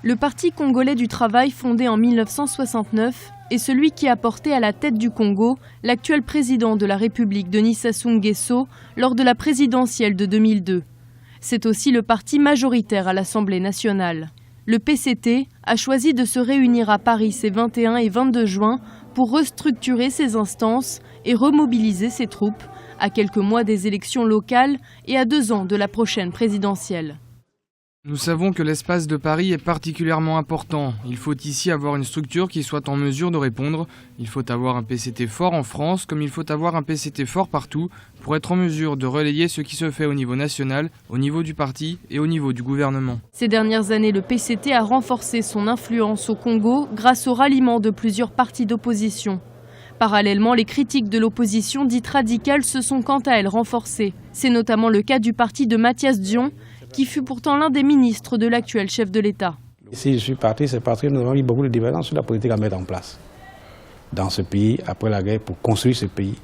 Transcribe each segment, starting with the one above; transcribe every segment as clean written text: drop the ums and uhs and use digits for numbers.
Le Parti congolais du travail, fondé en 1969, est celui qui a porté à la tête du Congo l'actuel président de la République, Denis Sassou Nguesso, lors de la présidentielle de 2002. C'est aussi le parti majoritaire à l'Assemblée nationale. Le PCT a choisi de se réunir à Paris ces 21 et 22 juin pour restructurer ses instances et remobiliser ses troupes à quelques mois des élections locales et à 2 ans de la prochaine présidentielle. Nous savons que l'espace de Paris est particulièrement important. Il faut ici avoir une structure qui soit en mesure de répondre. Il faut avoir un PCT fort en France, comme il faut avoir un PCT fort partout, pour être en mesure de relayer ce qui se fait au niveau national, au niveau du parti et au niveau du gouvernement. Ces dernières années, le PCT a renforcé son influence au Congo grâce au ralliement de plusieurs partis d'opposition. Parallèlement, les critiques de l'opposition dite radicale se sont quant à elles renforcées. C'est notamment le cas du parti de Mathias Dion, qui fut pourtant l'un des ministres de l'actuel chef de l'État. Si je suis parti, c'est parce que nous avons eu beaucoup de divergences sur la politique à mettre en place dans ce pays, après la guerre, pour construire ce pays.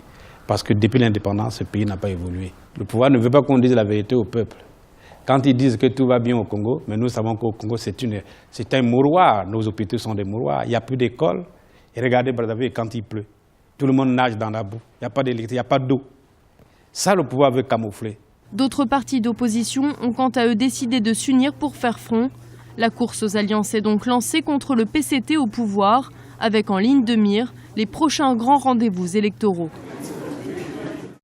Parce que depuis l'indépendance, ce pays n'a pas évolué. Le pouvoir ne veut pas qu'on dise la vérité au peuple. Quand ils disent que tout va bien au Congo, mais nous savons qu'au Congo, c'est un mouroir. Nos hôpitaux sont des mouroirs. Il n'y a plus d'école. Et regardez Brazzaville, quand il pleut, tout le monde nage dans la boue. Il n'y a pas d'électricité, il n'y a pas d'eau. Ça, le pouvoir veut camoufler. D'autres partis d'opposition ont quant à eux décidé de s'unir pour faire front. La course aux alliances est donc lancée contre le PCT au pouvoir, avec en ligne de mire les prochains grands rendez-vous électoraux.